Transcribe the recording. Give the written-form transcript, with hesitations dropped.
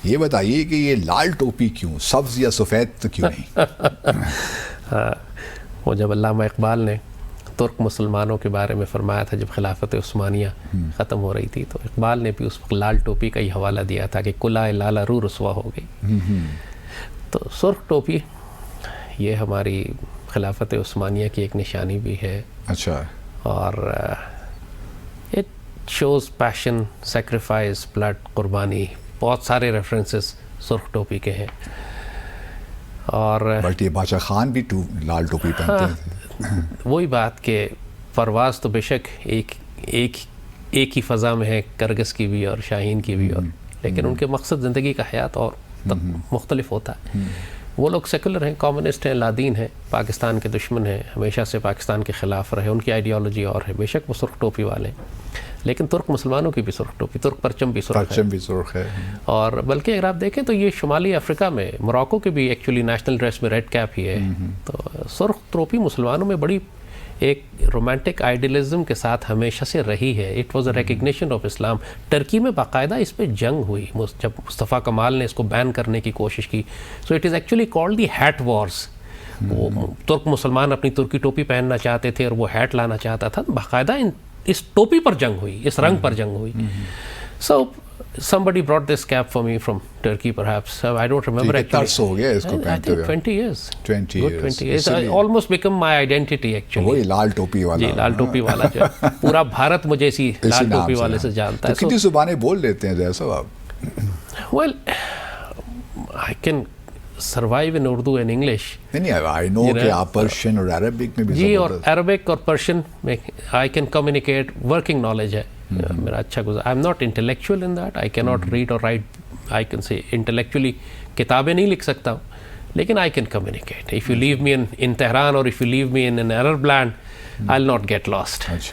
یہ بتائیے کہ یہ لال ٹوپی کیوں، سبز یا سفید تو کیوں نہیں؟ وہ جب علامہ اقبال نے ترک مسلمانوں کے بارے میں فرمایا تھا جب خلافت عثمانیہ ختم ہو رہی تھی، تو اقبال نے بھی اس وقت لال ٹوپی کا ہی حوالہ دیا تھا کہ کلائے لالا رو رسوا ہو گئی. تو سرخ ٹوپی یہ ہماری خلافت عثمانیہ کی ایک نشانی بھی ہے. اچھا. اور it shows passion, sacrifice, blood, قربانی، بہت سارے ریفرنسز سرخ ٹوپی کے ہیں. اور بٹ یہ بادشاہ خان بھی لال ٹوپی پہنتے ہیں. وہی بات کہ پرواز تو بے شک ایک ہی فضا میں ہے، کرگس کی بھی اور شاہین کی بھی، اور لیکن ان کے مقصد زندگی کا حیات اور مختلف ہوتا ہے. وہ لوگ سیکولر ہیں، کمیونسٹ ہیں، لادین ہیں، پاکستان کے دشمن ہیں، ہمیشہ سے پاکستان کے خلاف رہے، ان کی آئیڈیالوجی اور ہے. بے شک وہ سرخ ٹوپی والے ہیں، لیکن ترک مسلمانوں کی بھی سرخ ٹوپی، ترک پرچم بھی سرخ ہے. اور بلکہ اگر آپ دیکھیں تو یہ شمالی افریقہ میں موراکو کے بھی ایکچولی نیشنل ڈریس میں ریڈ کیپ ہی ہے. تو سرخ ٹوپی مسلمانوں میں بڑی ایک رومانٹک آئیڈیلزم کے ساتھ ہمیشہ سے رہی ہے. It was a recognition of Islam. Turkey میں باقاعدہ اس پہ جنگ ہوئی جب مصطفیٰ کمال نے اس کو بین کرنے کی کوشش کی. So it is actually called the hat wars. وہ ترک مسلمان اپنی ترکی ٹوپی پہننا چاہتے تھے اور وہ ہیٹ لانا چاہتا تھا. باقاعدہ اس ٹوپی پر جنگ ہوئی، اس رنگ پر جنگ ہوئی. سو somebody brought this cap for me from Turkey perhaps. I don't remember actually. ہو گیا اس کو I پہنتے think ہوئے 20 years. 20 Good 20 years. It almost become my identity actually. وہی لال ٹوپی والا. جی لال ٹوپی والا جو پورا بھارت مجھے اسی لال ٹوپی والے سے جانتا ہے. کتنی زبانیں بول لیتے ہیں زیادہ صاحب آپ؟ Well, I can survive in Urdu and English. نہیں I know کہ آپ پرشین اور عربک میں بھی جی، اور عربک اور پرشین میں I can communicate. working knowledge ہے میرا اچھا گزار. I am not intellectual in that. I can not read or write. I can say intellectually کتابیں نہیں لکھ سکتا ہوں، لیکن I can communicate. If you leave me in Tehran or if you leave me in an Arab land I will not get last.